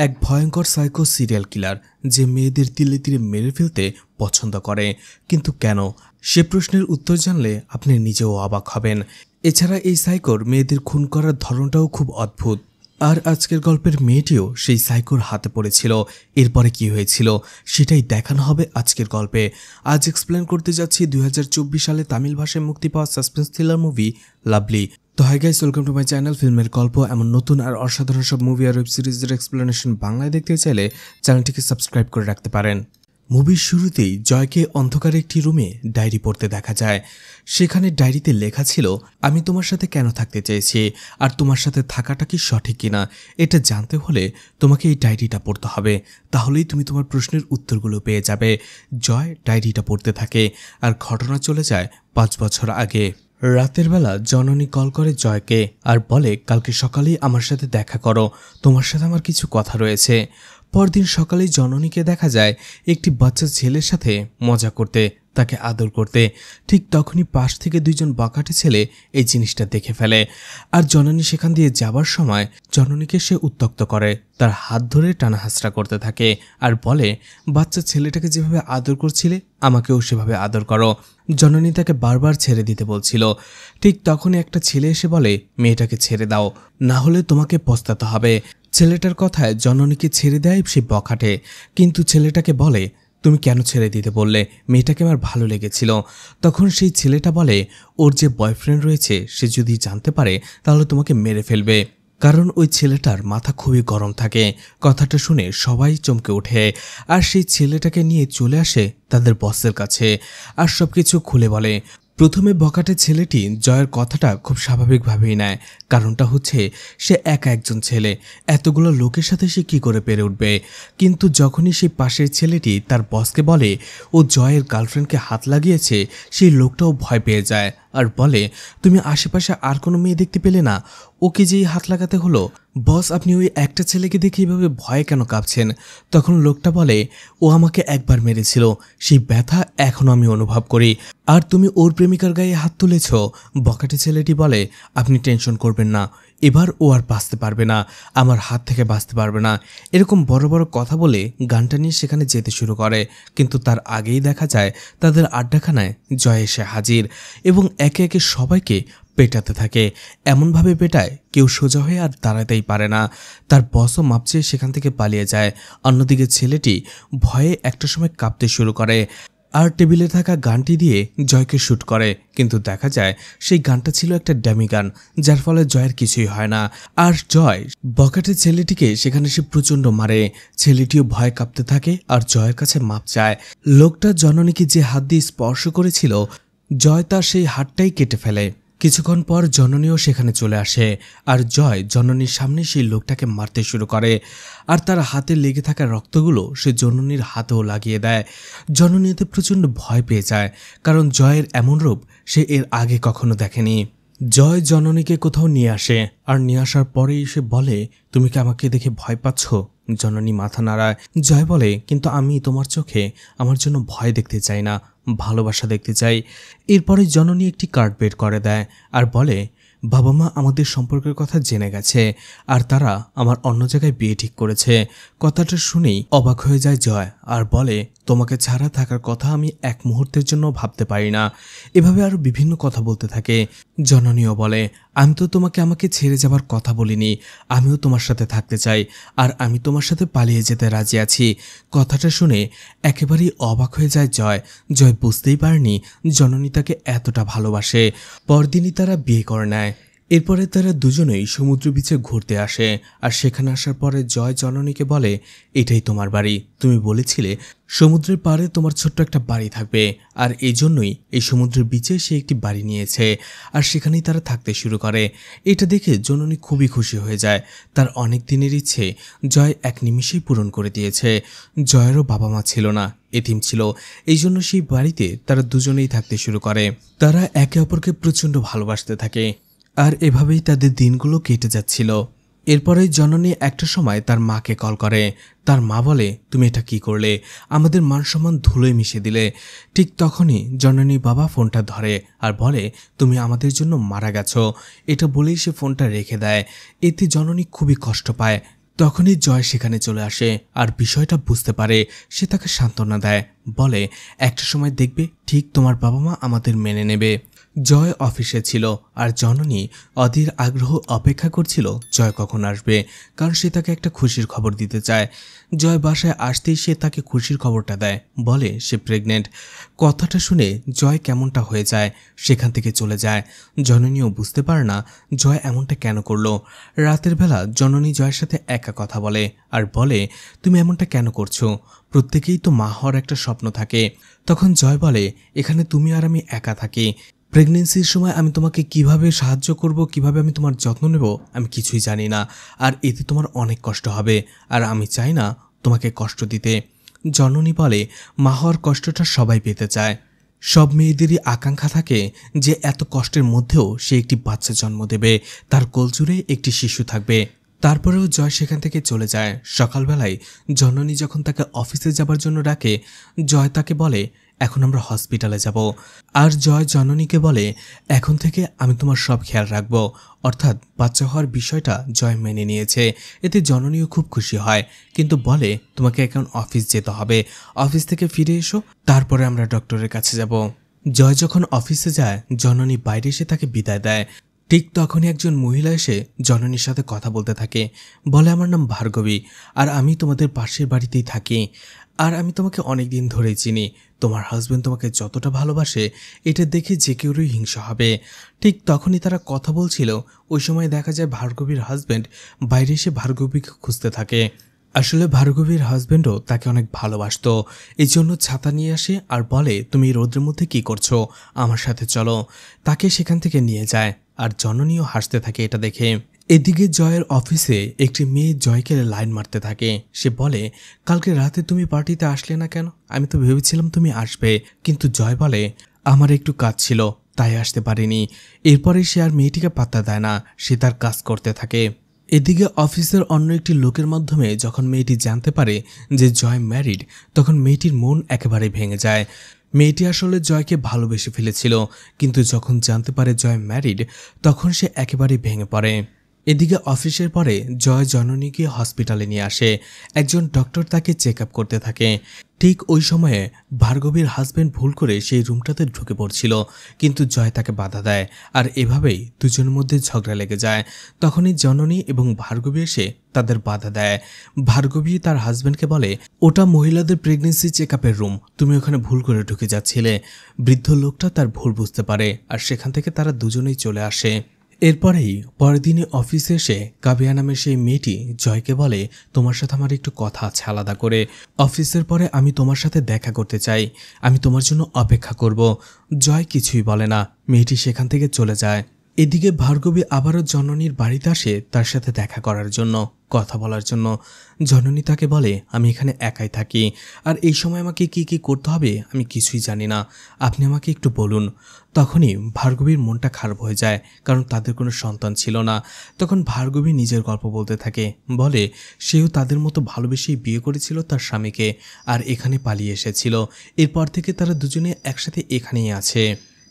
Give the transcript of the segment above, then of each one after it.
এক ভয়ঙ্কর psycho serial killer যে মেয়েদের তিলে তিলে মেরে ফেলতে পছন্দ করে। কিন্তু কেন? সে প্রশ্নের উত্তর জানলে আপনি নিজেও অবাক হবেন। এছাড়া এই সাইকোর মেয়েদের খুন করার ধরনটাও খুব অদ্ভুত। আর আজকের গল্পের মেয়েটিও সেই সাইকোর হাতে পড়েছিল। এরপরে কি হয়েছিল সেটাই দেখানো হবে আজকের গল্পে। আজ এক্সপ্লেন করতে যাচ্ছি 2024 সালে তামিল ভাষায় মুক্তি পাওয়া সাসপেন্স থ্রিলার মুভি লাভলি। তো hi guys, welcome to my channel ফিল্মের গল্প। এমন নতুন আর অসাধারণ সব মুভি আর ওয়েব সিরিজের এক্সপ্লেনেশন বাংলায় দেখতে চাইলে চ্যানেলটিকে সাবস্ক্রাইব করে রাখতে পারেন। মুভির শুরুতেই জয়কে অন্ধকারে একটি রুমে ডায়েরি পড়তে দেখা যায়। সেখানে ডায়েরিতে লেখা ছিল, আমি তোমার সাথে কেন থাকতে চেয়েছি আর তোমার সাথে থাকাটা কি সঠিক কিনা এটা জানতে হলে তোমাকে এই ডায়েরিটা পড়তে হবে, তাহলেই তুমি তোমার প্রশ্নের উত্তরগুলো পেয়ে যাবে। জয় ডায়েরিটা পড়তে থাকে আর ঘটনা চলে যায় 5 বছর আগে। রাতের বেলা জননী কল করে জয়কে আর বলে, কালকে সকালেই আমার সাথে দেখা করো, তোমার সাথে আমার কিছু কথা রয়েছে। পরদিন সকালেই জননীকে দেখা যায় একটি বাচ্চা ছেলের সাথে মজা করতে, তাকে আদর করতে। ঠিক তখনই পাশ থেকে 2জন বখাটে ছেলে এই জিনিসটা দেখে ফেলে। আর জননী সেখান দিয়ে যাবার সময় জননীকে সে উত্ত্যক্ত করে, তার হাত ধরে টানাহাসড়া করতে থাকে আর বলে, বাচ্চা ছেলেটাকে যেভাবে আদর করছিলে আমাকেও সেভাবে আদর করো। জননী তাকে বারবার ছেড়ে দিতে বলছিল। ঠিক তখনই একটা ছেলে এসে বলে, মেয়েটাকে ছেড়ে দাও, না হলে তোমাকে পস্তাতে হবে। ছেলেটার কথায় জননীকে ছেড়ে দেয় সে বখাটে, কিন্তু ছেলেটাকে বলে, তুমি কেন ছেড়ে দিতে বললে? মেয়েটাকে আমার ভালো লেগেছিল। তখন সেই ছেলেটা বলে, ওর যে বয়ফ্রেন্ড রয়েছে সে যদি জানতে পারে তাহলে তোমাকে মেরে ফেলবে। কারণ ওই ছেলেটার মাথা খুবই গরম থাকে। কথাটা শুনে সবাই চমকে ওঠে আর সেই ছেলেটাকে নিয়ে চলে আসে তাদের বসের কাছে আর সবকিছু খুলে বলে। প্রথমে বখাটে ছেলেটি জয়ের কথাটা খুব স্বাভাবিকভাবেই নেয়। কারণটা হচ্ছে সে একা একজন ছেলে, এতগুলো লোকের সাথে সে কি করে পেরে উঠবে। কিন্তু যখনই সেই পাশের ছেলেটি তার বসকে বলে ও জয়ের গার্লফ্রেন্ডকে হাত লাগিয়েছে, সেই লোকটাও ভয় পেয়ে যায় আর বলে, তুমি আশেপাশে আর কোনো মেয়ে দেখতে পেলে না? ওকে যেই হাত লাগাতে হলো। বস, আপনি ওই একটা ছেলেকে দেখে এইভাবে ভয়ে কেন কাঁপছেন? তখন লোকটা বলে, ও আমাকে একবার মেরেছিল, সেই ব্যথা এখনো আমি অনুভব করি। আর তুমি ওর প্রেমিকার গায়ে হাত তুলেছ। বখাটে ছেলেটি বলে, আপনি টেনশন করবেন না, এবার ও আর বাঁচতে পারবে না, আমার হাত থেকে বাঁচতে পারবে না। এরকম বড় বড় কথা বলে গানটা নিয়ে সেখানে যেতে শুরু করে। কিন্তু তার আগেই দেখা যায় তাদের আড্ডাখানায় জয় এসে হাজির এবং একে একে সবাইকে পেটাতে থাকে। এমনভাবে পেটায় কেউ সোজা হয়ে আর দাঁড়াতেই পারে না। তার বসও মাপছে সেখান থেকে পালিয়ে যায়। অন্যদিকে ছেলেটি ভয়ে একটা সময় কাঁপতে শুরু করে আর টেবিলে থাকা গানটি দিয়ে জয়কে শ্যুট করে। কিন্তু দেখা যায় সেই গানটা ছিল একটা ড্যামি গান, যার ফলে জয়ের কিছুই হয় না। আর জয় বখাটে ছেলেটিকে সেখানে সে প্রচণ্ড মারে। ছেলেটিও ভয় কাঁপতে থাকে আর জয়ের কাছে মাপ চায়। লোকটা জননীকে যে হাত দিয়ে স্পর্শ করেছিল, জয় তার সেই হাতটাই কেটে ফেলে। কিছুক্ষণ পর জননীও সেখানে চলে আসে আর জয় জননীর সামনে সেই লোকটাকে মারতে শুরু করে। আর তার হাতে লেগে থাকা রক্তগুলো সে জননীর হাতেও লাগিয়ে দেয়। জননী এতে প্রচণ্ড ভয় পেয়ে যায়, কারণ জয়ের এমন রূপ সে এর আগে কখনো দেখেনি। জয় জননীকে কোথাও নিয়ে আসে আর নিয়ে আসার পরেই সে বলে, তুমি কি আমাকে দেখে ভয় পাচ্ছ? জননী মাথা নাড়ায়। জয় বলে, কিন্তু আমি তোমার চোখে আমার জন্য ভয় দেখতে চাই না, ভালোবাসা দেখতে চাই। এরপরে জননী একটি কার্ড বের করে দেয় আর বলে, বাবা মা আমাদের সম্পর্কের কথা জেনে গেছে আর তারা আমার অন্য জায়গায় বিয়ে ঠিক করেছে। কথাটা শুনেই অবাক হয়ে যায় জয় আর বলে, তোমাকে ছাড়া থাকার কথা আমি এক মুহূর্তের জন্য ভাবতে পারি না। এভাবে আরো বিভিন্ন কথা বলতে থাকে। জননীও বলে, আমি তো তোমাকে আমাকে ছেড়ে যাবার কথা বলিনি, আমিও তোমার সাথে থাকতে চাই আর আমি তোমার সাথে পালিয়ে যেতে রাজি আছি। কথাটা শুনে একেবারেই অবাক হয়ে যায় জয়। জয় বুঝতেই পারেনি জননী তাকে এতটা ভালোবাসে। পরদিনই তারা বিয়ে করে নেয়। এরপরে তারা দুজনেই সমুদ্র বিচে ঘুরতে আসে আর সেখানে আসার পরে জয় জননীকে বলে, এটাই তোমার বাড়ি, তুমি বলেছিলে সমুদ্রের পাড়ে তোমার ছোট্ট একটা বাড়ি থাকবে, আর এই জন্যই এই সমুদ্রের বিচে সে একটি বাড়ি নিয়েছে আর সেখানেই তারা থাকতে শুরু করে। এটা দেখে জননী খুবই খুশি হয়ে যায়। তার অনেক দিনের ইচ্ছে জয় এক নিমিষেই পূরণ করে দিয়েছে। জয়েরও বাবা মা ছিল না, এতিম ছিল, এই জন্য সেই বাড়িতে তারা দুজনেই থাকতে শুরু করে। তারা একে অপরকে প্রচণ্ড ভালোবাসতে থাকে আর এভাবেই তাদের দিনগুলো কেটে যাচ্ছিল। এরপরে জননী একটা সময় তার মাকে কল করে। তার মা বলে, তুমি এটা কি করলে? আমাদের মান সম্মান ধুলোয় মিশে দিলে। ঠিক তখনই জননী বাবা ফোনটা ধরে আর বলে, তুমি আমাদের জন্য মারা গেছো। এটা বলেই সে ফোনটা রেখে দেয়। এতে জননী খুবই কষ্ট পায়। তখনই জয় সেখানে চলে আসে আর বিষয়টা বুঝতে পারে। সে তাকে সান্ত্বনা দেয়, বলে একটা সময় দেখবে ঠিক তোমার বাবা মা আমাদের মেনে নেবে। জয় অফিসে ছিল আর জননী অধীর আগ্রহ অপেক্ষা করছিল জয় কখন আসবে, কারণ সে তাকে একটা খুশির খবর দিতে চায়। জয় বাসায় আসতেই সে তাকে খুশির খবরটা দেয়, বলে সে প্রেগনেন্ট। কথাটা শুনে জয় কেমনটা হয়ে যায়, সেখান থেকে চলে যায়। জননীও বুঝতে পারে না জয় এমনটা কেন করলো। রাতের বেলা জননী জয়ের সাথে একা কথা বলে আর বলে, তুমি এমনটা কেন করছো? প্রত্যেকেই তো মা হওয়ার একটা স্বপ্ন থাকে। তখন জয় বলে, এখানে তুমি আর আমি একা থাকি। প্রেগনেন্সির সময় আমি তোমাকে কিভাবে সাহায্য করব, কিভাবে আমি তোমার যত্ন নেব, আমি কিছুই জানি না। আর এতে তোমার অনেক কষ্ট হবে, আর আমি চাই না তোমাকে কষ্ট দিতে। জননী বলে, মা হওয়ার কষ্টটা সবাই পেতে চায়। সব মেয়েদেরই আকাঙ্ক্ষা থাকে যে এত কষ্টের মধ্যেও সে একটি বাচ্চা জন্ম দেবে, তার কোলজুড়ে একটি শিশু থাকবে। তারপরেও জয় সেখান থেকে চলে যায়। সকালবেলায় জননী যখন তাকে অফিসে যাবার জন্য ডাকে, জয় তাকে বলে, এখন আমরা হসপিটালে যাব। আর জয় জননীকে বলে, এখন থেকে আমি তোমার সব খেয়াল রাখব। অর্থাৎ বাচ্চা হওয়ার বিষয়টা জয় মেনে নিয়েছে। এতে জননীও খুব খুশি হয়, কিন্তু বলে, তোমাকে এখন অফিস যেতে হবে। অফিস থেকে ফিরে এসো, তারপরে আমরা ডক্টরের কাছে যাব। জয় যখন অফিসে যায়, জননী বাইরে এসে তাকে বিদায় দেয়। ঠিক তখনই একজন মহিলা এসে জননীর সাথে কথা বলতে থাকে, বলে, আমার নাম ভার্গবী, আর আমি তোমাদের পাশের বাড়িতেই থাকি। আর আমি তোমাকে অনেক দিন ধরেই চিনি। তোমার হাজবেন্ড তোমাকে যতটা ভালোবাসে, এটা দেখে যে কেউরই হিংসা হবে। ঠিক তখনই তারা কথা বলছিল, ওই সময় দেখা যায় ভার্গবীর হাজবেন্ড বাইরে এসে ভার্গবীকে খুঁজতে থাকে। আসলে ভার্গবীর হাজবেন্ডও তাকে অনেক ভালোবাসতো, এই জন্য ছাতা নিয়ে আসে আর বলে, তুমি রোদের মধ্যে কি করছো, আমার সাথে চলো। তাকে সেখান থেকে নিয়ে যায়, আর জননীও হাসতে থাকে এটা দেখে। এদিকে জয়ের অফিসে একটি মেয়ে জয়কে লাইন মারতে থাকে। সে বলে, কালকে রাতে তুমি পার্টিতে আসলে না কেন? আমি তো ভেবেছিলাম তুমি আসবে। কিন্তু জয় বলে, আমার একটু কাজ ছিল, তাই আসতে পারিনি। এরপরে সে আর মেয়েটিকে পাত্তা দেয় না, সে তার কাজ করতে থাকে। এদিকে অফিসের অন্য একটি লোকের মাধ্যমে যখন মেয়েটি জানতে পারে যে জয় ম্যারিড, তখন মেয়েটির মন একেবারে ভেঙে যায়। মেয়েটি আসলে জয়কে ভালোবেসে ফেলেছিল, কিন্তু যখন জানতে পারে জয় ম্যারিড, তখন সে একেবারে ভেঙে পড়ে। এদিকে অফিসের পরে জয় জননীকে হসপিটালে নিয়ে আসে। একজন ডক্টর তাকে চেক আপ করতে থাকে। ঠিক ওই সময়ে ভার্গবীর হাজবেন্ড ভুল করে সেই রুমটাতে ঢুকে পড়ছিল, কিন্তু জয় তাকে বাধা দেয়, আর এভাবেই দুজনের মধ্যে ঝগড়া লেগে যায়। তখনই জননী এবং ভার্গবী এসে তাদের বাধা দেয়। ভার্গবী তার হাজবেন্ডকে বলে, ওটা মহিলাদের প্রেগনেন্সি চেক আপের রুম, তুমি ওখানে ভুল করে ঢুকে যাচ্ছিলে। বৃদ্ধ লোকটা তার ভুল বুঝতে পারে, আর সেখান থেকে তারা দুজনেই চলে আসে। এরপরেই পরের দিনে অফিসে এসে কাবিয়া নামের সেই মেয়েটি জয়কে বলে, তোমার সাথে আমার একটু কথা আছে আলাদা করে। অফিসের পরে আমি তোমার সাথে দেখা করতে চাই, আমি তোমার জন্য অপেক্ষা করব। জয় কিছুই বলে না, মেয়েটি সেখান থেকে চলে যায়। এদিকে ভার্গবী আবারও জননীর বাড়িতে আসে তার সাথে দেখা করার জন্য, কথা বলার জন্য। জননী তাকে বলে, আমি এখানে একাই থাকি, আর এই সময় আমাকে কি কি করতে হবে আমি কিছুই জানি না, আপনি আমাকে একটু বলুন। তখনই ভার্গবীর মনটা খারাপ হয়ে যায়, কারণ তাদের কোনো সন্তান ছিল না। তখন ভার্গবী নিজের গল্প বলতে থাকে, বলে সেও তাদের মতো ভালোবেসেই বিয়ে করেছিল তার স্বামীকে, আর এখানে পালিয়ে এসেছিল। এরপর থেকে তারা দুজনে একসাথে এখানেই আছে।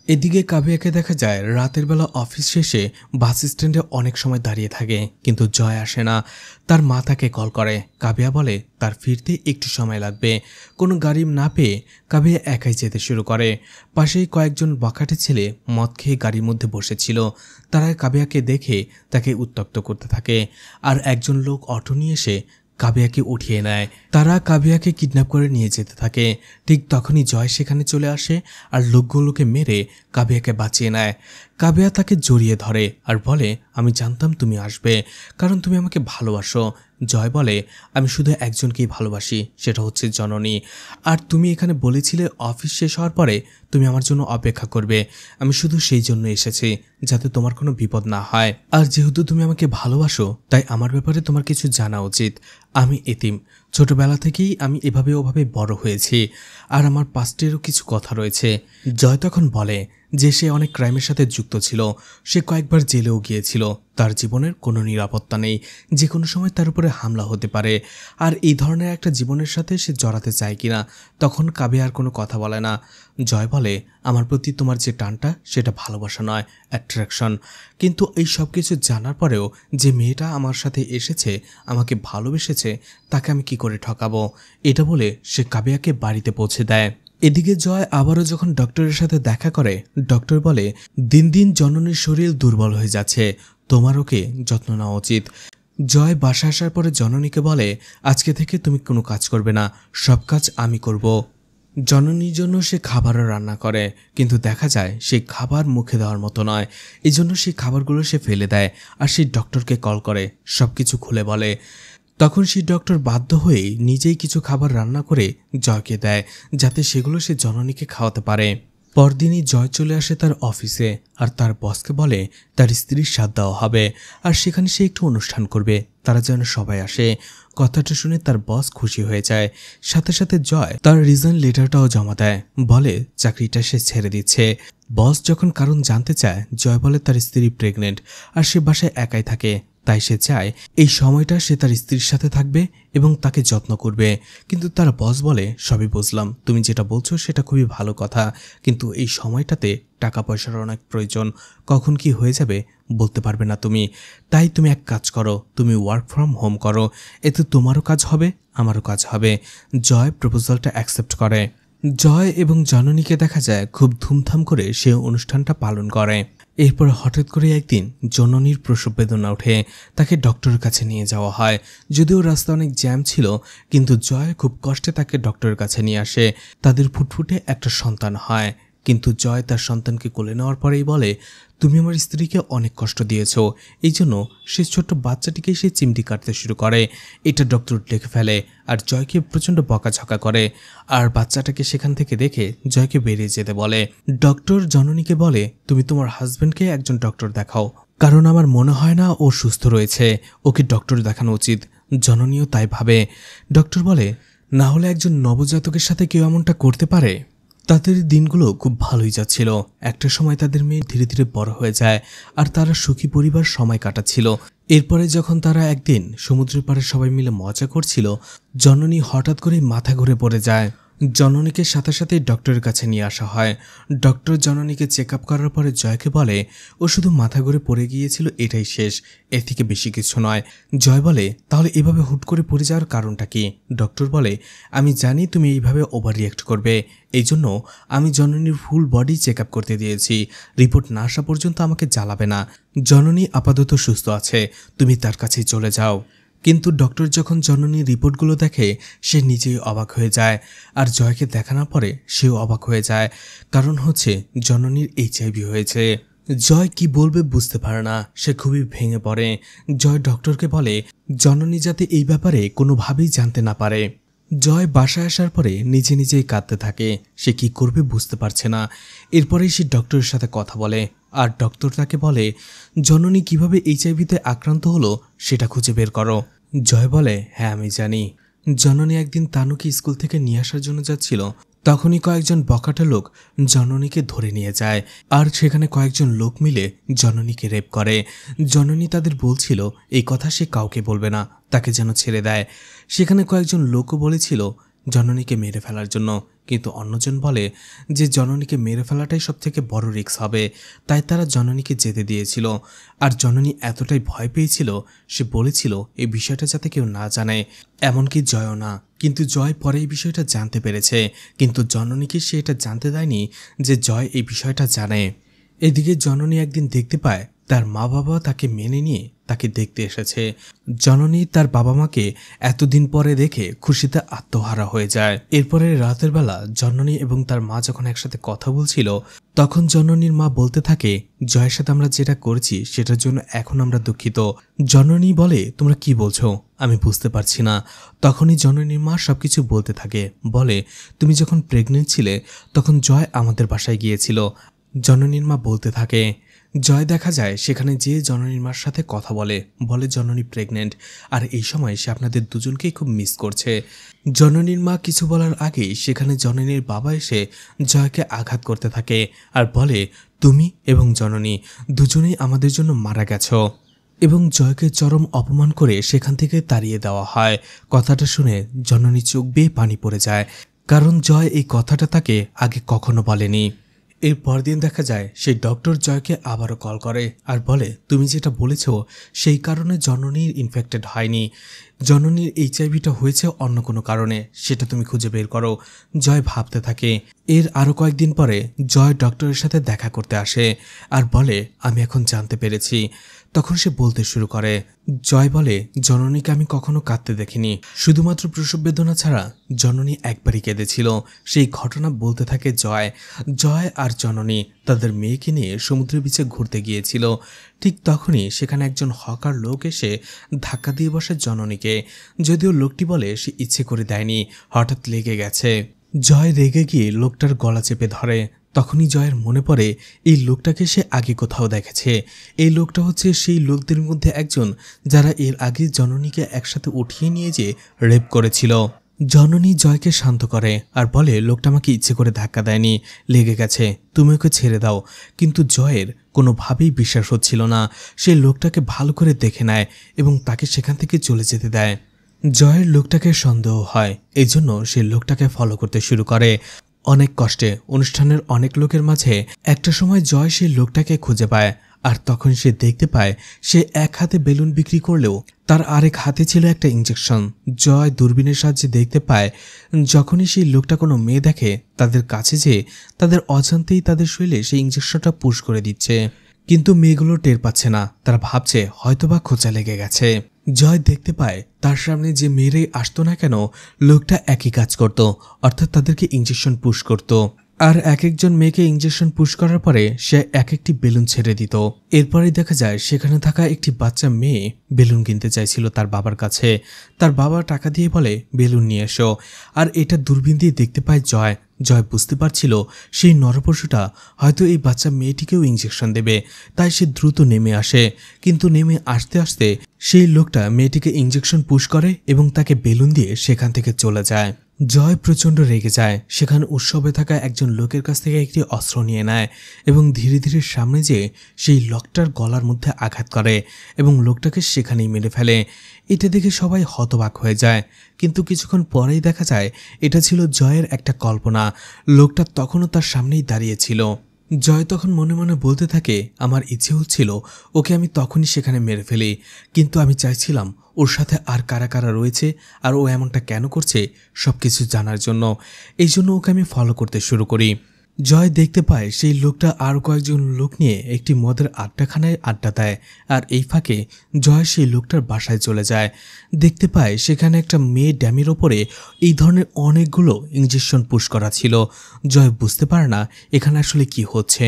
এদিকে কাবিয়াকে দেখা যায় রাতের বেলা অফিস শেষে বাস স্ট্যান্ডে অনেক সময় দাঁড়িয়ে থাকে, কিন্তু জয় আসে না। তার মা তাকে কল করে। কাবিয়া বলে তার ফিরতে একটু সময় লাগবে। কোনো গাড়ি না পেয়ে কাবিয়া একাই যেতে শুরু করে। পাশেই কয়েকজন বখাটে ছেলে মদ খেয়ে গাড়ির মধ্যে বসেছিল। তারা কাবিয়াকে দেখে তাকে উত্ত্যক্ত করতে থাকে, আর একজন লোক অটো নিয়ে এসে কাবিয়াকে উঠিয়ে নেয়। তারা কাবিয়াকে কিডন্যাপ করে নিয়ে যেতে থাকে। ঠিক তখনই জয় সেখানে চলে আসে আর লোকগুলোকে মেরে কাবিয়াকে বাঁচিয়ে নেয়। কাবিয়া তাকে জড়িয়ে ধরে আর বলে, আমি জানতাম তুমি আসবে, কারণ তুমি আমাকে ভালোবাসো। জয় বলে, আমি শুধু একজনকেই ভালোবাসি, সেটা হচ্ছে জননী। আর তুমি এখানে বলেছিলে অফিস শেষ হওয়ার পরে তুমি আমার জন্য অপেক্ষা করবে, আমি শুধু সেই জন্য এসেছি যাতে তোমার কোনো বিপদ না হয়। আর যেহেতু তুমি আমাকে ভালোবাসো, তাই আমার ব্যাপারে তোমার কিছু জানা উচিত। আমি এতিম, ছোটবেলা থেকেই আমি এভাবে ওভাবে বড় হয়েছি, আর আমার পাস্টেরও কিছু কথা রয়েছে। জয় তখন বলে, যে সে অনেক ক্রাইমের সাথে যুক্ত ছিল, সে কয়েকবার জেলেও গিয়েছিল। তার জীবনের কোনো নিরাপত্তা নেই, যে কোনো সময় তার উপরে হামলা হতে পারে। আর এই ধরনের একটা জীবনের সাথে সে জড়াতে চায় কিনা। তখন কাবিয়া আর কোনো কথা বলে না। জয় বলে, আমার প্রতি তোমার যে টানটা সেটা ভালোবাসা নয়, অ্যাট্রাকশন। কিন্তু এই সব কিছু জানার পরেও যে মেয়েটা আমার সাথে এসেছে, আমাকে ভালোবেসেছে, তাকে আমি কি করে ঠকাবো? এটা বলে সে কাবিয়াকে বাড়িতে পৌঁছে দেয়। এদিকে জয় আবারও যখন ডক্টরের সাথে দেখা করে, ডক্টর বলে, দিন দিন জননীর শরীর দুর্বল হয়ে যাচ্ছে, তোমার ওকে যত্ন নেওয়া উচিত। জয় বাসা আসার পরে জননীকে বলে, আজকে থেকে তুমি কোনো কাজ করবে না, সব কাজ আমি করব। জননীর জন্য সে খাবারও রান্না করে, কিন্তু দেখা যায় সেই খাবার মুখে দেওয়ার মতো নয়। এই জন্য সেই খাবারগুলো সে ফেলে দেয় আর সেই ডক্টরকে কল করে সব কিছু খুলে বলে। তখন সেই ডক্টর বাধ্য হয়ে নিজেই কিছু খাবার রান্না করে জয়কে দেয়, যাতে সেগুলো সে জননীকে খাওয়াতে পারে। পরদিনই জয় চলে আসে তার অফিসে আর তার বসকে বলে তার স্ত্রীর সাথ দেওয়া হবে আর সেখানে সে একটু অনুষ্ঠান করবে, তারা যেন সবাই আসে। কথাটা শুনে তার বস খুশি হয়ে যায়। সাথে সাথে জয় তার রিজন লেটারটাও জমা দেয়, বলে চাকরিটা সে ছেড়ে দিচ্ছে। বস যখন কারণ জানতে চায়, জয় বলে তার স্ত্রী প্রেগনেন্ট আর সে বাসায় একাই থাকে, তাই সে চায় এই সময়টা সে তার স্ত্রীর সাথে থাকবে এবং তাকে যত্ন করবে। কিন্তু তার বস বলে, সবই বুঝলাম, তুমি যেটা বলছো সেটা খুবই ভালো কথা, কিন্তু এই সময়টাতে টাকা পয়সার অনেক প্রয়োজন, কখন কি হয়ে যাবে বলতে পারবে না তুমি। তাই তুমি এক কাজ করো, তুমি ওয়ার্ক ফ্রম হোম করো, এতে তোমারও কাজ হবে আমারও কাজ হবে। জয় প্রপোজালটা অ্যাকসেপ্ট করে। জয় এবং জননীকে দেখা যায় খুব ধুমধাম করে সে অনুষ্ঠানটা পালন করে। এরপর হঠাৎ করে একদিন জননীর প্রসব বেদনা ওঠে, তাকে ডক্টরের কাছে নিয়ে যাওয়া হয়। যদিও রাস্তা অনেক জ্যাম ছিল, কিন্তু জয় খুব কষ্টে তাকে ডক্টরের কাছে নিয়ে আসে। তাদের ফুটফুটে একটা সন্তান হয়। কিন্তু জয় তার সন্তানকে কোলে নেওয়ার পরেই বলে, তুমি আমার স্ত্রীকে অনেক কষ্ট দিয়েছ, এই জন্য সে ছোট্ট বাচ্চাটিকে সে চিমটি কাটতে শুরু করে। এটা ডক্টর দেখে ফেলে আর জয়কে প্রচণ্ড বকাঝকা করে, আর বাচ্চাটাকে সেখান থেকে দেখে জয়কে বেরিয়ে যেতে বলে। ডক্টর জননীকে বলে, তুমি তোমার হাজব্যান্ডকে একজন ডক্টর দেখাও, কারণ আমার মনে হয় না ও সুস্থ রয়েছে, ওকে ডক্টর দেখানো উচিত। জননীও তাই ভাবে। ডক্টর বলে, না হলে একজন নবজাতকের সাথে কেউ এমনটা করতে পারে? তাদের দিনগুলো খুব ভালোই যাচ্ছিল। একটা সময় তাদের মেয়ে ধীরে ধীরে বড় হয়ে যায় আর তারা সুখী পরিবার সময় কাটাচ্ছিল। এরপরে যখন তারা একদিন সমুদ্রের পাড়ে সবাই মিলে মজা করছিল, জননী হঠাৎ করে মাথা ঘুরে পড়ে যায়। জননীকে সাথে সাথে ডক্টরের কাছে নিয়ে আসা হয়। ডক্টর জননীকে চেক আপ করার পরে জয়কে বলে, ও শুধু মাথা ঘুরে পড়ে গিয়েছিল, এটাই শেষ, এর থেকে বেশি কিছু নয়। জয় বলে, তাহলে এভাবে হুট করে পড়ে যাওয়ার কারণটা কি? ডক্টর বলে, আমি জানি তুমি এইভাবে ওভার রিঅ্যাক্ট করবে, এই জন্য আমি জননীর ফুল বডি চেক আপ করতে দিয়েছি। রিপোর্ট না আসা পর্যন্ত আমাকে জ্বালাবে না। জননী আপাতত সুস্থ আছে, তুমি তার কাছেই চলে যাও। কিন্তু ডক্টর যখন জননীর রিপোর্টগুলো দেখে, সে নিজেই অবাক হয়ে যায়। আর জয়কে দেখানোর পরে সেও অবাক হয়ে যায়, কারণ হচ্ছে জননীর HIV হয়েছে। জয় কি বলবে বুঝতে পারে না, সে খুবই ভেঙে পড়ে। জয় ডক্টরকে বলে জননী যাতে এই ব্যাপারে কোনোভাবেই জানতে না পারে। জয় বাসায় আসার পরে নিজে নিজেই কাঁদতে থাকে, সে কি করবে বুঝতে পারছে না। এরপরেই সে ডক্টরের সাথে কথা বলে আর ডক্টর তাকে বলে, জননী কিভাবে HIV-তে আক্রান্ত হলো সেটা খুঁজে বের করো। জয় বলে, হ্যাঁ আমি জানি। জননী একদিন তানুকে স্কুল থেকে নিয়ে আসার জন্য যাচ্ছিল, তখনই কয়েকজন বখাটে লোক জননীকে ধরে নিয়ে যায় আর সেখানে কয়েকজন লোক মিলে জননীকে রেপ করে। জননী তাদের বলছিল এই কথা সে কাউকে বলবে না, তাকে যেন ছেড়ে দেয়। সেখানে কয়েকজন লোকও বলেছিল জননীকে মেরে ফেলার জন্য, কিন্তু অন্যজন বলে যে জননীকে মেরে ফেলাটাই সবথেকে বড় রিস্ক হবে, তাই তারা জননীকে যেতে দিয়েছিল। আর জননী এতটাই ভয় পেয়েছিল, সে বলেছিল এই বিষয়টা যাতে কেউ না জানে, এমনকি জয়ও না। কিন্তু জয় পরে এই বিষয়টা জানতে পেরেছে, কিন্তু জননীকে সে এটা জানতে দেয়নি যে জয় এই বিষয়টা জানে। এদিকে জননী একদিন দেখতে পায় তার মা বাবা তাকে মেনে নিয়ে তাকে দেখতে এসেছে। জননী তার বাবা মাকে এতদিন পরে দেখে খুশিতে আত্মহারা হয়ে যায়। এরপরে রাতের বেলা জননী এবং তার মা যখন একসাথে কথা বলছিল, তখন জননীর মা বলতে থাকে, জয়ের সাথে আমরা যেটা করেছি সেটার জন্য এখন আমরা দুঃখিত। জননী বলে, তোমরা কি বলছো আমি বুঝতে পারছি না। তখনই জননীর মা সবকিছু বলতে থাকে, বলে তুমি যখন প্রেগনেন্ট ছিলে তখন জয় আমাদের বাসায় গিয়েছিল। জননীর মা বলতে থাকে, জয় দেখা যায় সেখানে যে জননীর মার সাথে কথা বলে জননী প্রেগনেন্ট, আর এই সময় সে আপনাদের দুজনকেই খুব মিস করছে। জননীর মা কিছু বলার আগেই সেখানে জননীর বাবা এসে জয়কে আঘাত করতে থাকে আর বলে, তুমি এবং জননী দুজনেই আমাদের জন্য মারা গেছো, এবং জয়কে চরম অপমান করে সেখান থেকে তাড়িয়ে দেওয়া হয়। কথাটা শুনে জননী চোখ বেয়ে পানি পড়ে যায়, কারণ জয় এই কথাটা তাকে আগে কখনো বলেনি। এর পরদিন দেখা যায় সেই ডক্টর জয়কে আবারও কল করে আর বলে, তুমি যেটা বলেছ সেই কারণে জননীর ইনফেক্টেড হয়নি, জননীর এইচআইভিটা হয়েছে অন্য কোনো কারণে, সেটা তুমি খুঁজে বের করো। জয় ভাবতে থাকে। এর আরও কয়েকদিন পরে জয় ডক্টরের সাথে দেখা করতে আসে আর বলে, আমি এখন জানতে পেরেছি। তখন সে বলতে শুরু করে। জয় বলে, জননীকে আমি কখনো কাঁদতে দেখিনি, শুধুমাত্র প্রসব বেদনা ছাড়া জননী একবারই কেঁদেছিল। সেই ঘটনা বলতে থাকে জয় আর জননী তাদের মেয়েকে নিয়ে সমুদ্রের বিচে ঘুরতে গিয়েছিল। ঠিক তখনই সেখানে একজন হকার লোক এসে ধাক্কা দিয়ে বসে জননীকে, যদিও লোকটি বলে সে ইচ্ছে করে দেয়নি, হঠাৎ লেগে গেছে। জয় রেগে গিয়ে লোকটার গলা চেপে ধরে। তখনই জয়ের মনে পড়ে এই লোকটাকে সে আগে কোথাও দেখেছে। এই লোকটা হচ্ছে সেই লোকদের মধ্যে একজন যারা এর আগে জননীকে একসাথে উঠিয়ে নিয়ে যেয়ে রেপ করেছিল। জননী জয়কে শান্ত করে আর বলে, লোকটা আমাকে ইচ্ছে করে ধাক্কা দেয়নি, লেগে গেছে, তুমি ওকে ছেড়ে দাও। কিন্তু জয়ের কোনোভাবেই বিশ্বাস হচ্ছিল না। সে লোকটাকে ভালো করে দেখে নেয় এবং তাকে সেখান থেকে চলে যেতে দেয়। জয়ের লোকটাকে সন্দেহ হয়, এজন্য সে লোকটাকে ফলো করতে শুরু করে। অনেক কষ্টে অনুষ্ঠানের অনেক লোকের মাঝে একটা সময় জয় সেই লোকটাকে খুঁজে পায়, আর তখন সে দেখতে পায় সে এক হাতে বেলুন বিক্রি করলেও তার আরেক হাতে ছিল একটা ইঞ্জেকশন। জয় দূরবীনের সাহায্যে দেখতে পায় যখনই সেই লোকটা কোনো মেয়ে দেখে তাদের কাছে যেয়ে তাদের অজান্তেই তাদের শরীরে সেই ইঞ্জেকশনটা পুশ করে দিচ্ছে, কিন্তু মেয়েগুলো টের পাচ্ছে না, তারা ভাবছে হয়তোবা খোঁচা লেগে গেছে। জয় দেখতে পায় তার সামনে যে মেয়েরাই আসতো না কেন লোকটা একই কাজ করত, অর্থাৎ তাদেরকে ইঞ্জেকশন পুশ করত। আর এক একজন মেয়েকে ইঞ্জেকশন পুশ করার পরে সে এক একটি বেলুন ছেড়ে দিত। এরপরে দেখা যায় সেখানে থাকা একটি বাচ্চা মেয়ে বেলুন কিনতে চাইছিল তার বাবার কাছে। তার বাবা টাকা দিয়ে বলে, বেলুন নিয়ে এসো। আর এটা দূরবীন দিয়ে দেখতে পায় জয়। বুঝতে পারছিল সেই নরপশুটা হয়তো এই বাচ্চা মেয়েটিকেও ইঞ্জেকশন দেবে, তাই সে দ্রুত নেমে আসে। কিন্তু নেমে আসতে আসতে সেই লোকটা মেয়েটিকে ইঞ্জেকশন পুশ করে এবং তাকে বেলুন দিয়ে সেখান থেকে চলে যায়। জয় প্রচণ্ড রেগে যায়। সেখানে উৎসবে থাকা একজন লোকের কাছ থেকে একটি অস্ত্র নিয়ে নেয় এবং ধীরে ধীরে সামনে যেয়ে সেই লোকটার গলার মধ্যে আঘাত করে এবং লোকটাকে সেখানেই মেরে ফেলে। এটা দেখে সবাই হতবাক হয়ে যায়, কিন্তু কিছুক্ষণ পরেই দেখা যায় এটা ছিল জয়ের একটা কল্পনা। লোকটা তখনও তার সামনেই দাঁড়িয়েছিল। জয় তখন মনে মনে বলতে থাকে, আমার ইচ্ছে হচ্ছিল ওকে আমি তখনই সেখানে মেরে ফেলি, কিন্তু আমি চাইছিলাম ওর সাথে আর কারা কারা রয়েছে আর ও এমনটা কেন করছে সবকিছু জানার জন্য। এই জন্য ওকে আমি ফলো করতে শুরু করি। জয় দেখতে পায় সেই লোকটা আরও কয়েকজন লোক নিয়ে একটি মদের আড্ডাখানায় আড্ডা দেয়, আর এই ফাঁকে জয় সেই লোকটার বাসায় চলে যায়। দেখতে পায় সেখানে একটা মেয়ে ড্যামের ওপরে এই ধরনের অনেকগুলো ইঞ্জেকশন পুশ করা ছিল। জয় বুঝতে পারে না এখানে আসলে কি হচ্ছে।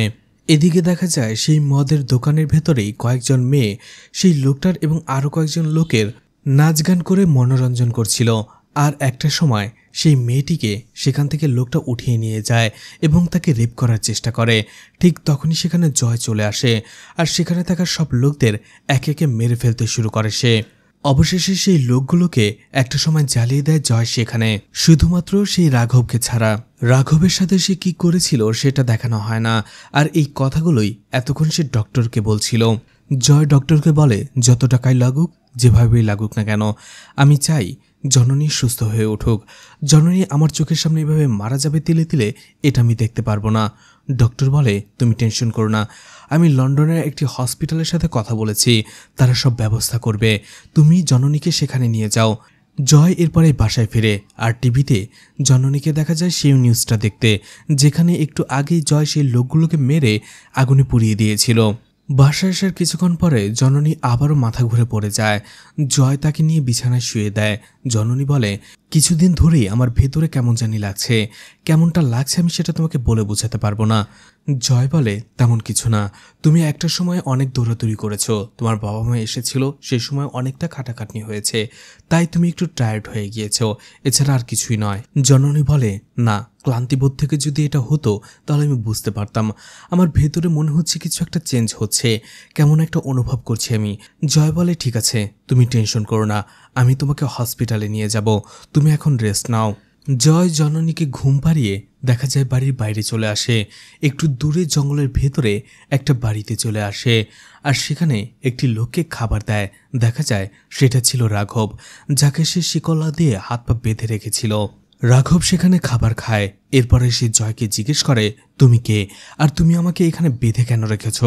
এদিকে দেখা যায় সেই মদের দোকানের ভেতরেই কয়েকজন মেয়ে সেই লোকটার এবং আরও কয়েকজন লোকের নাচ গান করে মনোরঞ্জন করছিল। আর একটা সময় সেই মেয়েটিকে সেখান থেকে লোকটা উঠিয়ে নিয়ে যায় এবং তাকে রেপ করার চেষ্টা করে। ঠিক তখনই সেখানে জয় চলে আসে আর সেখানে থাকা সব লোকদের একে একে মেরে ফেলতে শুরু করে সে। অবশেষে সেই লোকগুলোকে একটা সময় জ্বালিয়ে দেয় জয় সেখানে, শুধুমাত্র সেই রাঘবকে ছাড়া। রাঘবের সাথে সে কি করেছিল সেটা দেখানো হয় না, আর এই কথাগুলোই এতক্ষণ সে ডক্টরকে বলছিল। জয় ডক্টরকে বলে, যত টাকাই লাগুক, যেভাবেই লাগুক না কেন, আমি চাই জননী সুস্থ হয়ে উঠুক। জননী আমার চোখের সামনে এভাবে মারা যাবে তিলে তিলে, এটা আমি দেখতে পারবো না। ডক্টর বলে, তুমি টেনশন করো না, আমি লন্ডনের একটি হসপিটালের সাথে কথা বলেছি, তারা সব ব্যবস্থা করবে, তুমি জননীকে সেখানে নিয়ে যাও। জয় এরপরে বাসায় ফিরে আর টিভিতে জননীকে দেখা যায় সেই নিউজটা দেখতে, যেখানে একটু আগেই জয় সেই লোকগুলোকে মেরে আগুনে পুড়িয়ে দিয়েছিল। বাসায় আসার কিছুক্ষণ পরে জননী আবারও মাথা ঘুরে পড়ে যায়। জয় তাকে নিয়ে বিছানায় শুয়ে দেয়। জননী বলে, কিছুদিন ধরেই আমার ভেতরে কেমন জানি লাগছে। কেমনটা লাগছে আমি সেটা তোমাকে বলে বোঝাতে পারবো না। জয় বলে, তেমন কিছু না। তুমি একটা সময় অনেক দৌড়াদৌড়ি করেছো, তোমার বাবা মা এসেছিল, সেই সময় অনেকটা খাটাখাটনি হয়েছে, তাই তুমি একটু টায়ার্ড হয়ে গিয়েছো, এছাড়া আর কিছুই নয়। জননী বলে, না, ক্লান্তিবোধ থেকে যদি এটা হতো তাহলে আমি বুঝতে পারতাম। আমার ভেতরে মনে হচ্ছে কিছু একটা চেঞ্জ হচ্ছে, কেমন একটা অনুভব করছি আমি। জয় বলে, ঠিক আছে, তুমি টেনশন করো না, আমি তোমাকে হসপিটালে নিয়ে যাব, তুমি এখন রেস্ট নাও। জয় জননীকে ঘুম পাড়িয়ে দেখা যায় বাড়ির বাইরে চলে আসে। একটু দূরে জঙ্গলের ভেতরে একটা বাড়িতে চলে আসে, আর সেখানে একটি লোককে খাবার দেয়। দেখা যায় সেটা ছিল রাঘব, যাকে সে শিকলা দিয়ে হাত পা বেঁধে রেখেছিল। রাঘব সেখানে খাবার খায়। এরপরে সে জয়কে জিজ্ঞেস করে, তুমি কে, আর তুমি আমাকে এখানে বেঁধে কেন রেখেছ?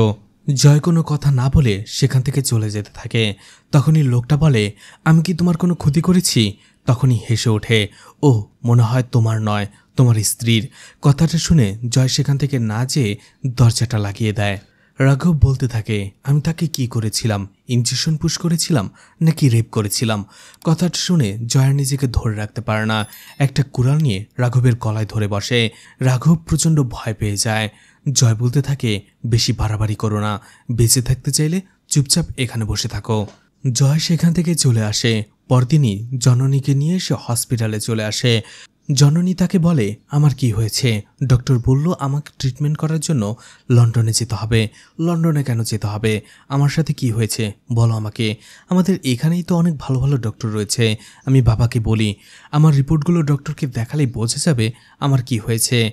জয় কোনো কথা না বলে সেখান থেকে চলে যেতে থাকে। তখনই লোকটা বলে, আমি কি তোমার কোনো ক্ষতি করেছি? তখনই হেসে ওঠে, ও, মনে হয় তোমার নয়, তোমার স্ত্রীর। কথাটা শুনে জয় সেখান থেকে না যেয়ে দরজাটা লাগিয়ে দেয়। রাঘব বলতে থাকে, আমি তাকে কি করেছিলাম? ইনজেকশন পুশ করেছিলাম নাকি রেপ করেছিলাম? কথাটা শুনে জয়ের নিজেকে ধরে রাখতে পারে না, একটা কুড়াল নিয়ে রাঘবের গলায় ধরে বসে। রাঘব প্রচণ্ড ভয় পেয়ে যায়। জয় বলতে থাকে, বেশি বাড়াবাড়ি করো না, বেঁচে থাকতে চাইলে চুপচাপ এখানে বসে থাকো। জয় সেখান থেকে চলে আসে। পরদিনই জননীকে নিয়ে সে হসপিটালে চলে আসে। জননী তাকে বলে, আমার কি হয়েছে? ডক্টর বলল আমাকে ট্রিটমেন্ট করার জন্য লন্ডনে যেতে হবে। লন্ডনে কেন যেতে হবে? আমার সাথে কি হয়েছে বলো আমাকে। আমাদের এখানেই তো অনেক ভালো ভালো ডক্টর রয়েছে। আমি বাবাকে বলি, আমার রিপোর্টগুলো ডক্টরকে দেখালেই বোঝা যাবে আমার কি হয়েছে।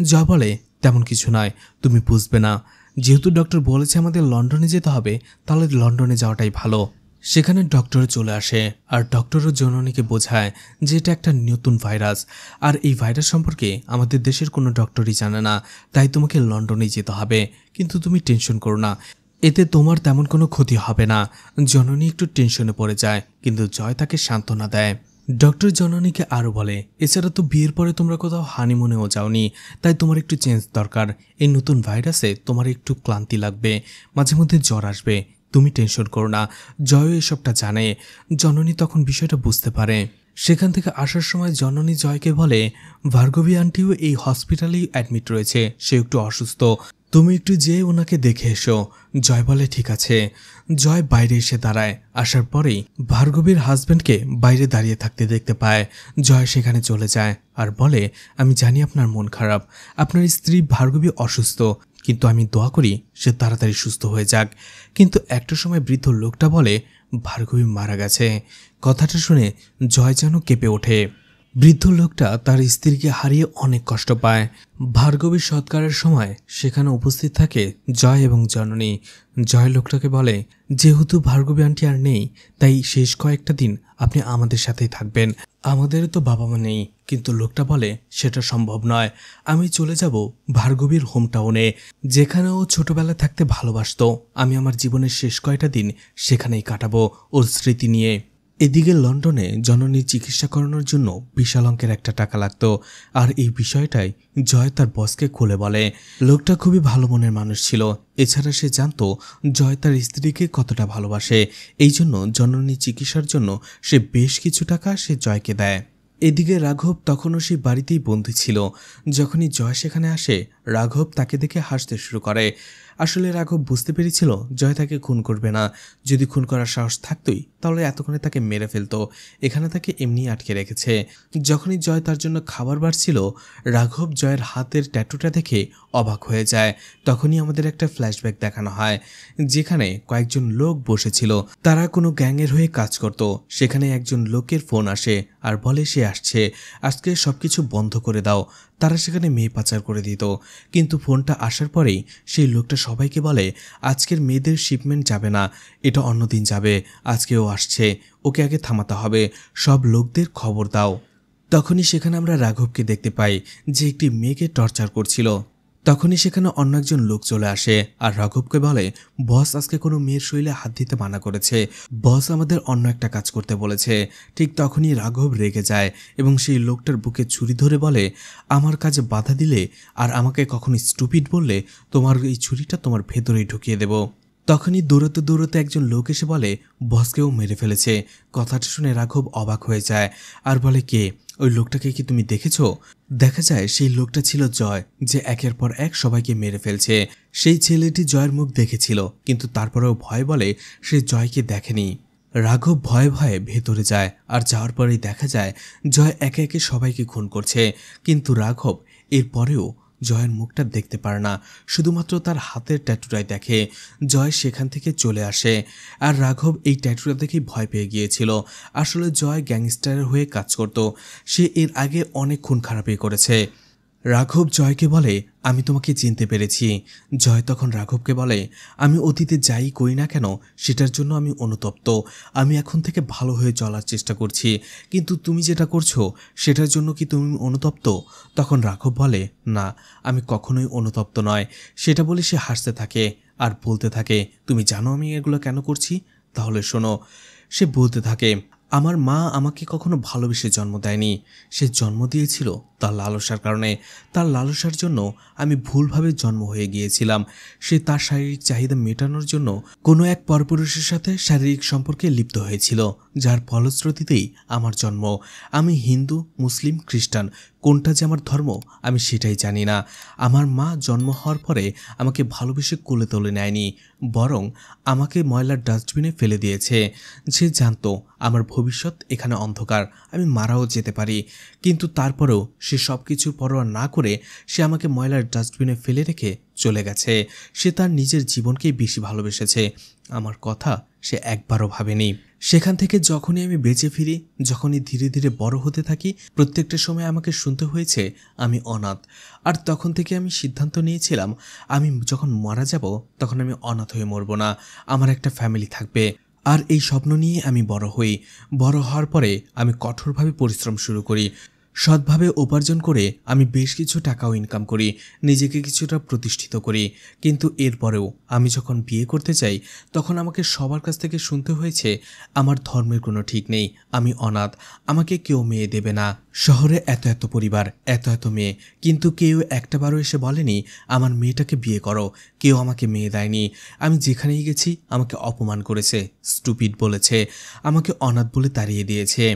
জয় বলে, তেমন কিছু নয়, তুমি বুঝবে না। যেহেতু ডক্টর বলেছে আমাদের লন্ডনে যেতে হবে, তাহলে লন্ডনে যাওয়াটাই ভালো। সেখানে ডক্টর চলে আসে, আর ডক্টরও জননীকে বোঝায় যে এটা একটা নতুন ভাইরাস, আর এই ভাইরাস সম্পর্কে আমাদের দেশের কোনো ডক্টরই জানে না, তাই তোমাকে লন্ডনেই যেতে হবে। কিন্তু তুমি টেনশন করো না, এতে তোমার তেমন কোনো ক্ষতি হবে না। জননী একটু টেনশনে পড়ে যায়, কিন্তু জয় তাকে সান্ত্বনা দেয়। ডক্টর জননীকে আরও বলে, এছাড়া তো বিয়ের পরে তোমরা কোথাও হানিমুনেও যাওনি, তাই তোমার একটু চেঞ্জ দরকার। এই নতুন ভাইরাসে তোমার একটু ক্লান্তি লাগবে, মাঝে মধ্যে জ্বর আসবে, তুমি টেনশন করো না। জয়ও এসবটা জানে। জননী তখন বিষয়টা বুঝতে পারে। সেখান থেকে আসার সময় জননী জয়কে বলে, ভার্গবী আন্টিও এই হসপিটালেই অ্যাডমিট রয়েছে, সে একটু অসুস্থ, তুমি একটু যেয়ে ওনাকে দেখে এসো। জয় বলে, ঠিক আছে। জয় বাইরে এসে দাঁড়ায়। আসার পরেই ভার্গবীর হাজব্যান্ডকে বাইরে দাঁড়িয়ে থাকতে দেখতে পায়। জয় সেখানে চলে যায় আর বলে, আমি জানি আপনার মন খারাপ, আপনার স্ত্রী ভার্গবী অসুস্থ, কিন্তু আমি দোয়া করি সে তাড়াতাড়ি সুস্থ হয়ে যাক। কিন্তু একটা সময় বৃদ্ধ লোকটা বলে, ভার্গবী মারা গেছে। কথাটা শুনে জয় যেন কেঁপে ওঠে। বৃদ্ধ লোকটা তার স্ত্রীকে হারিয়ে অনেক কষ্ট পায়। ভার্গবীর সৎকারের সময় সেখানে উপস্থিত থাকে জয় এবং জননী। জয় লোকটাকে বলে, যেহেতু ভার্গবী আন্টি আর নেই, তাই শেষ কয়েকটা দিন আপনি আমাদের সাথেই থাকবেন। আমাদেরও তো বাবা মা নেই। কিন্তু লোকটা বলে, সেটা সম্ভব নয়, আমি চলে যাব ভার্গবীর হোম টাউনে, যেখানে ও ছোটবেলা থাকতে ভালোবাসতো। আমি আমার জীবনের শেষ কয়টা দিন সেখানেই কাটাবো ওর স্মৃতি নিয়ে। এদিকে লন্ডনে জননীর চিকিৎসা করানোর জন্য বিশাল অঙ্কের একটা টাকা লাগতো, আর এই বিষয়টাই জয় তার বসকে খুলে বলে। লোকটা খুবই ভালো মনের মানুষ ছিল। এছাড়া সে জানতো জয় তার স্ত্রীকে কতটা ভালোবাসে, এই জন্য জননীর চিকিৎসার জন্য সে বেশ কিছু টাকা সে জয়কে দেয়। এদিকে রাঘব তখনও সেই বাড়িতেই বন্দী ছিল। যখনই জয় সেখানে আসে, রাঘব তাকে দেখে হাসতে শুরু করে। আসলে রাঘব বুঝতে পেরেছিল জয় তাকে খুন করবে না, যদি খুন করার সাহস থাকতোই তাহলে এতক্ষণে তাকে মেরে ফেলতো, এখানে তাকে এমনি আটকে রেখেছে। যখনই জয় তার জন্য খাবার বাড়ছিল, রাঘব জয়ের হাতের ট্যাটুটা দেখে অবাক হয়ে যায়। তখনই আমাদের একটা ফ্ল্যাশব্যাক দেখানো হয়, যেখানে কয়েকজন লোক বসেছিল, তারা কোনো গ্যাংয়ের হয়ে কাজ করত। সেখানে একজন লোকের ফোন আসে আর বলে সে আসছে, আজকে সবকিছু বন্ধ করে দাও। তারা সেখানে মেয়ে পাচার করে দিত। কিন্তু ফোনটা আসার পরেই সেই লোকটা সবাইকে বলে, আজকের মেয়েদের শিপমেন্ট যাবে না, এটা অন্যদিন যাবে, আজকেও আসছে, ওকে আগে থামাতে হবে, সব লোকদের খবর দাও। তখনই সেখানে আমরা রাঘবকে দেখতে পাই যে একটি মেয়েকে টর্চার করছিল। তখনই সেখানে অন্য একজন লোক চলে আসে আর রাঘবকে বলে, বস আজকে কোনো মেয়ের শরীরে হাত দিতে মানা করেছে, বস আমাদের অন্য একটা কাজ করতে বলেছে। ঠিক তখনই রাঘব রেগে যায় এবং সেই লোকটার বুকে ছুরি ধরে বলে, আমার কাজে বাধা দিলে আর আমাকে কখনো স্টুপিড বললে তোমার এই ছুরিটা তোমার ভেতরেই ঢুকিয়ে দেব। তখনই দৌড়াতে দৌড়াতে একজন লোক এসে বলে বসকেও মেরে ফেলেছে। কথাটা শুনে রাঘব অবাক হয়ে যায় আর বলে, কে? ওই লোকটাকে কি তুমি দেখেছো? দেখা যায় সেই লোকটা ছিল জয়, যে একের পর এক সবাইকে মেরে ফেলছে। সেই ছেলেটি জয়ের মুখ দেখেছিল, কিন্তু তারপরেও ভয় বলে সে জয়কে দেখেনি। রাঘব ভয়ে ভয়ে ভেতরে যায় আর যাওয়ার পরেই দেখা যায় জয় একে একে সবাইকে খুন করছে। কিন্তু রাঘব এরপরেও জয়ের মুখটা দেখতে পারে না, শুধুমাত্র তার হাতের ট্যাটুটাই দেখে। জয় সেখান থেকে চলে আসে আর রাঘব এই ট্যাটুটা দেখেই ভয় পেয়ে গিয়েছিল। আসলে জয় গ্যাংস্টারের হয়ে কাজ করত, সে এর আগে অনেক খুন খারাপি করেছে। রাঘব জয়কে বলে, আমি তোমাকে চিনতে পেরেছি। জয় তখন রাঘবকে বলে, আমি অতীতে যাই করি না কেন সেটার জন্য আমি অনুতপ্ত। আমি এখন থেকে ভালো হয়ে চলার চেষ্টা করছি, কিন্তু তুমি যেটা করছো সেটার জন্য কি তুমি অনুতপ্ত? তখন রাঘব বলে, না, আমি কখনোই অনুতপ্ত নয়। সেটা বলে সে হাসতে থাকে আর বলতে থাকে, তুমি জানো আমি এগুলো কেন করছি? তাহলে শোনো। সে বলতে থাকে, আমার মা আমাকে কখনো ভালোবেসে জন্ম দেয়নি, সে জন্ম দিয়েছিল তার লালসার কারণে। তার লালসার জন্য আমি ভুলভাবে জন্ম হয়ে গিয়েছিলাম। সে তার শারীরিক চাহিদা মেটানোর জন্য কোনো এক পরপুরুষের সাথে শারীরিক সম্পর্কে লিপ্ত হয়েছিল, যার ফলশ্রুতিতেই আমার জন্ম। আমি হিন্দু, মুসলিম, খ্রিস্টান, কোনটা যে আমার ধর্ম আমি সেটাই জানি না। আমার মা জন্ম হওয়ার পরে আমাকে ভালোবেসে কোলে তোলে নেয়নি, বরং আমাকে ময়লার ডাস্টবিনে ফেলে দিয়েছে। সে জানতো আমার ভবিষ্যৎ এখানে অন্ধকার, আমি মারাও যেতে পারি, কিন্তু তারপরেও সে সব কিছুর পরোয়া না করে সে আমাকে ময়লার ডাস্টবিনে ফেলে রেখে চলে গেছে। সে তার নিজের জীবনকেই বেশি ভালোবেসেছে, আমার কথা সে একবারও ভাবেনি। সেখান থেকে যখনই আমি বেঁচে ফিরি, যখনই ধীরে ধীরে বড় হতে থাকি, প্রত্যেকটা সময় আমাকে শুনতে হয়েছে আমি অনাথ। আর তখন থেকে আমি সিদ্ধান্ত নিয়েছিলাম আমি যখন মারা যাব তখন আমি অনাথ হয়ে মরব না, আমার একটা ফ্যামিলি থাকবে। আর এই স্বপ্ন নিয়ে আমি বড় হই। বড় হওয়ার পরে আমি কঠোরভাবে পরিশ্রম শুরু করি, সৎভাবে উপার্জন করে আমি বেশ কিছু টাকাও ইনকাম করি, নিজেকে কিছুটা প্রতিষ্ঠিত করি। কিন্তু এরপরেও আমি যখন বিয়ে করতে চাই তখন আমাকে সবার কাছ থেকে শুনতে হয়েছে আমার ধর্মের কোনো ঠিক নেই, আমি অনাথ, আমাকে কেউ মেয়ে দেবে না। শহরে এত এত পরিবার, এত এত মেয়ে, কিন্তু কেউ একটাবারও এসে বলেনি আমার মেয়েটাকে বিয়ে করো। কেউ আমাকে মেয়ে দেয়নি। আমি যেখানেই গেছি আমাকে অপমান করেছে, স্টুপিড বলেছে, আমাকে অনাথ বলে তাড়িয়ে দিয়েছে।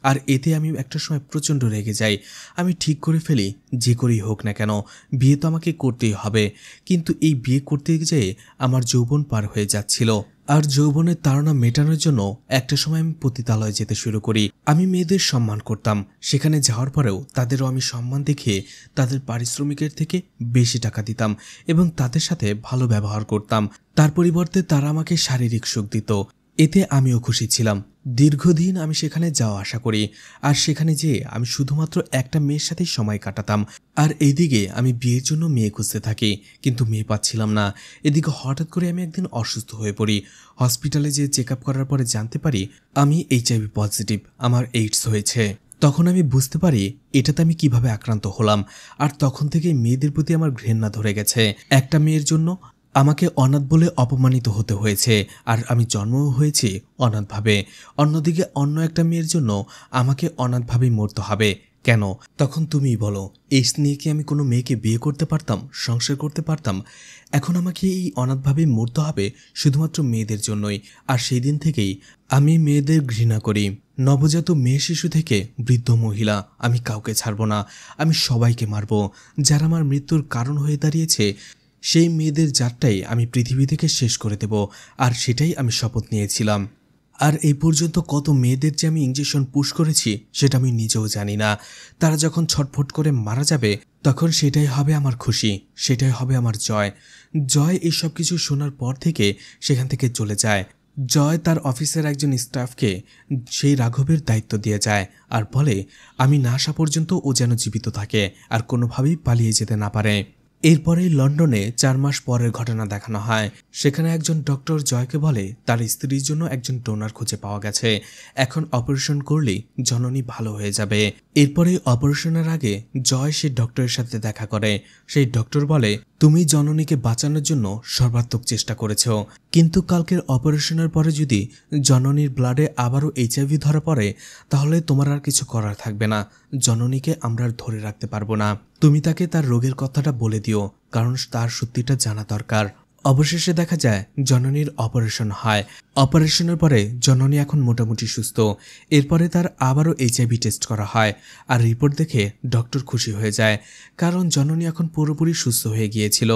আর এতে আমি একটা সময় প্রচণ্ড রেগে যাই। আমি ঠিক করে ফেলি যে করেই হোক না কেন বিয়ে তো আমাকে করতেই হবে। কিন্তু এই বিয়ে করতে যেয়ে আমার যৌবন পার হয়ে যাচ্ছিল। আর যৌবনের তাড়না মেটানোর জন্য একটা সময় আমি পতিতালয়ে যেতে শুরু করি। আমি মেয়েদের সম্মান করতাম, সেখানে যাওয়ার পরেও তাদেরও আমি সম্মান দেখিয়ে তাদের পারিশ্রমিকের থেকে বেশি টাকা দিতাম এবং তাদের সাথে ভালো ব্যবহার করতাম। তার পরিবর্তে তারা আমাকে শারীরিক সুখ দিত, এতে আমিও খুশি ছিলাম। দীর্ঘদিন আমি সেখানে যাওয়া আসা করি, আর সেখানে যেয়ে আমি শুধুমাত্র একটা মেয়ের সাথেই সময় কাটাতাম। আর এইদিকে আমি বিয়ের জন্য মেয়ে খুঁজতে থাকি, কিন্তু মেয়ে পাচ্ছিলাম না। এদিকে হঠাৎ করে আমি একদিন অসুস্থ হয়ে পড়ি। হসপিটালে যেয়ে চেক আপ করার পরে জানতে পারি আমি HIV পজিটিভ, আমার এইডস হয়েছে। তখন আমি বুঝতে পারি এটাতে আমি কিভাবে আক্রান্ত হলাম। আর তখন থেকেই মেয়েদের প্রতি আমার ঘৃণা ধরে গেছে। একটা মেয়ের জন্য আমাকে অনাথ বলে অপমানিত হতে হয়েছে, আর আমি জন্মও হয়েছি অনাথভাবে। অন্যদিকে অন্য একটা মেয়ের জন্য আমাকে অনাথভাবেই মরতে হবে কেন? তখন তুমিই বলো, এইডস নিয়ে কি আমি কোনো মেয়েকে বিয়ে করতে পারতাম, সংসার করতে পারতাম? এখন আমাকে এই অনাথভাবেই মরতে হবে শুধুমাত্র মেয়েদের জন্যই। আর সেই দিন থেকেই আমি মেয়েদের ঘৃণা করি। নবজাত মেয়ে শিশু থেকে বৃদ্ধ মহিলা, আমি কাউকে ছাড়ব না, আমি সবাইকে মারব। যারা আমার মৃত্যুর কারণ হয়ে দাঁড়িয়েছে সেই মেয়েদের জাতটাই আমি পৃথিবী থেকে শেষ করে দেব, আর সেটাই আমি শপথ নিয়েছিলাম। আর এই পর্যন্ত কত মেয়েদের যে আমি ইঞ্জেকশন পুশ করেছি সেটা আমি নিজেও জানি না। তারা যখন ছটফট করে মারা যাবে তখন সেটাই হবে আমার খুশি, সেটাই হবে আমার জয়। জয় এই সব কিছু শোনার পর থেকে সেখান থেকে চলে যায়। জয় তার অফিসের একজন স্টাফকে সেই রাঘবের দায়িত্ব দিয়ে যায় আর বলে আমি না আসা পর্যন্ত ও যেন জীবিত থাকে আর কোনোভাবেই পালিয়ে যেতে না পারে। এরপরে লন্ডনে 4 মাস পরের ঘটনা দেখানো হয়। সেখানে একজন ডক্টর জয়কে বলে তার স্ত্রীর জন্য একজন ডোনার খুঁজে পাওয়া গেছে, এখন অপারেশন করলেই জননী ভালো হয়ে যাবে। এরপরে অপারেশনের আগে জয় সেই ডক্টরের সাথে দেখা করে। সেই ডক্টর বলে তুমি জননীকে বাঁচানোর জন্য সর্বাত্মক চেষ্টা করেছো, কিন্তু কালকের অপারেশনের পরে যদি জননীর ব্লাডে আবারও HIV ধরা পড়ে তাহলে তোমার আর কিছু করার থাকবে না, জননীকে আমরা আর ধরে রাখতে পারবো না। তুমি তাকে তার রোগের কথাটা বলে দিও, কারণ তার সত্যিটা জানা দরকার। অবশেষে দেখা যায় জননীর অপারেশন হয়। অপারেশনের পরে জননী এখন মোটামুটি সুস্থ। এরপরে তার আবারও এইচআইভি টেস্ট করা হয়, আর রিপোর্ট দেখে ডক্টর খুশি হয়ে যায়, কারণ জননী এখন পুরোপুরি সুস্থ হয়ে গিয়েছিল।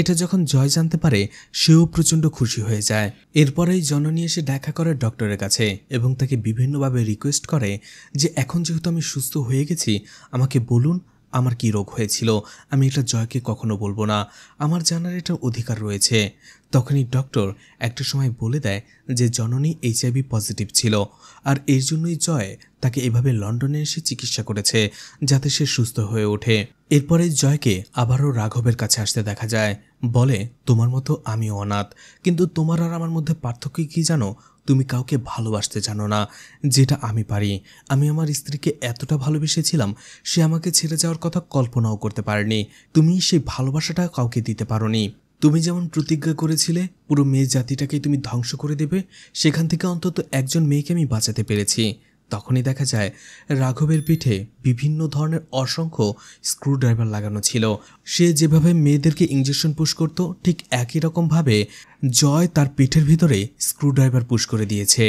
এটা যখন জয় জানতে পারে, সেও প্রচণ্ড খুশি হয়ে যায়। এরপরেই জননী এসে দেখা করে ডক্টরের কাছে এবং তাকে বিভিন্নভাবে রিকোয়েস্ট করে যে এখন যেহেতু আমি সুস্থ হয়ে গেছি, আমাকে বলুন আমার কি রোগ হয়েছিল, আমি এটা জয়কে কখনো বলবো না, আমার জানার এটা অধিকার রয়েছে। তখনই ডক্টর একটা সময় বলে দেয় যে জননী এইচআইভি পজিটিভ ছিল, আর এর জন্যই জয় তাকে এভাবে লন্ডনে এসে চিকিৎসা করেছে যাতে সে সুস্থ হয়ে ওঠে। এরপরে জয়কে আবারও রাঘবের কাছে আসতে দেখা যায়। বলে, তোমার মতো আমিও অনাথ, কিন্তু তোমার আর আমার মধ্যে পার্থক্য কি জানো? তুমি কাউকে ভালোবাসতে জানো না, যেটা আমি পারি। আমি আমার স্ত্রীকে এতটা ভালোবেসেছিলাম, সে আমাকে ছেড়ে যাওয়ার কথা কল্পনাও করতে পারেনি। তুমি সেই ভালোবাসাটা কাউকে দিতে পারোনি। তুমি যেমন প্রতিজ্ঞা করেছিলে পুরো মেয়ে জাতিটাকে তুমি ধ্বংস করে দেবে, সেখান থেকে অন্তত একজন মেয়েকে আমি বাঁচাতে পেরেছি। তখনই দেখা যায় রাঘবের পিঠে বিভিন্ন ধরনের অসংখ্য স্ক্রুড্রাইভার লাগানো ছিল। সে যেভাবে মেয়েদেরকে ইঞ্জেকশন পুশ করত, ঠিক একই রকমভাবে জয় তার পিঠের ভিতরে স্ক্রুড্রাইভার পুশ করে দিয়েছে।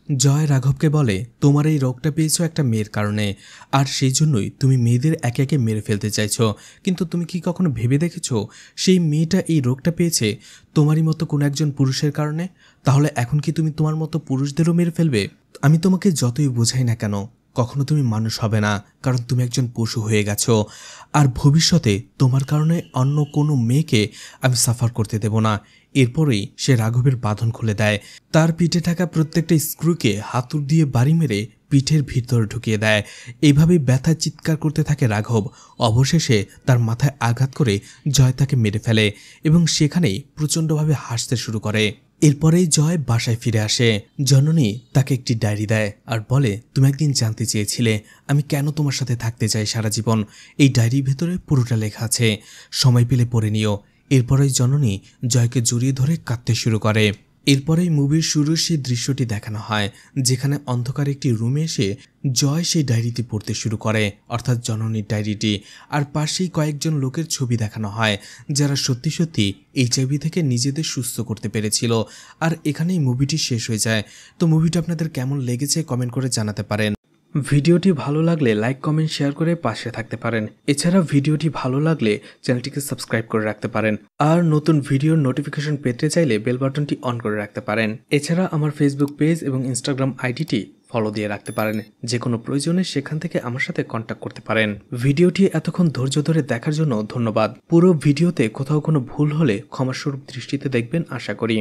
জয় রাঘবকে বলে, তোমার এই রোগটা পেয়েছো একটা মেয়ের কারণে, আর সেই জন্যই তুমি মেয়েদের একে একে মেরে ফেলতে চাইছো। কিন্তু তুমি কি কখনো ভেবে দেখেছো সেই মেয়েটা এই রোগটা পেয়েছে তোমারই মতো কোনো একজন পুরুষের কারণে? তাহলে এখন কি তুমি তোমার মতো পুরুষদেরও মেরে ফেলবে? আমি তোমাকে যতই বোঝাই না কেন, কখনো তুমি মানুষ হবে না, কারণ তুমি একজন পশু হয়ে গেছো। আর ভবিষ্যতে তোমার কারণে অন্য কোনো মেয়েকে আমি সাফার করতে দেব না। এরপরেই সে রাঘবের বাঁধন খুলে দেয়, তার পিঠে থাকা প্রত্যেকটা স্ক্রুকে হাতুড় দিয়ে বাড়ি মেরে পিঠের ভিতরে ঢুকিয়ে দেয়। এইভাবেই ব্যথায় চিৎকার করতে থাকে রাঘব। অবশেষে তার মাথায় আঘাত করে জয় তাকে মেরে ফেলে এবং সেখানেই প্রচণ্ডভাবে হাসতে শুরু করে। এরপরেই জয় বাসায় ফিরে আসে। জননী তাকে একটি ডায়েরি দেয় আর বলে, তুমি একদিন জানতে চেয়েছিলে আমি কেন তোমার সাথে থাকতে চাই সারা জীবন। এই ডায়েরির ভেতরে পুরোটা লেখা আছে, সময় পেলে পড়ে নিও। এরপরেই জননী জয়কে জড়িয়ে ধরে কাঁদতে শুরু করে। এরপরেই মুভির শুরুর সেই দৃশ্যটি দেখানো হয়, যেখানে অন্ধকার একটি রুমে এসে জয় সেই ডায়েরিটি পড়তে শুরু করে, অর্থাৎ জননীর ডায়েরিটি। আর পাশেই কয়েকজন লোকের ছবি দেখানো হয় যারা সত্যি সত্যি এইচআইভি থেকে নিজেদের সুস্থ করতে পেরেছিল। আর এখানেই মুভিটি শেষ হয়ে যায়। তো মুভিটা আপনাদের কেমন লেগেছে কমেন্ট করে জানাতে পারেন। ভিডিওটি ভালো লাগলে লাইক কমেন্ট শেয়ার করে পাশে থাকতে পারেন। এছাড়া ভিডিওটি ভালো লাগলে চ্যানেলটিকে সাবস্ক্রাইব করে রাখতে পারেন, আর নতুন ভিডিওর নোটিফিকেশন পেতে চাইলে বেল বাটনটি অন করে রাখতে পারেন। এছাড়া আমার ফেসবুক পেজ এবং ইনস্টাগ্রাম আইডিটি ফলো দিয়ে রাখতে পারেন। যে কোনো প্রয়োজনে সেখান থেকে আমার সাথে কন্ট্যাক্ট করতে পারেন। ভিডিওটি এতক্ষণ ধৈর্য ধরে দেখার জন্য ধন্যবাদ। পুরো ভিডিওতে কোথাও কোনো ভুল হলে ক্ষমাস্বরূপ দৃষ্টিতে দেখবেন আশা করি।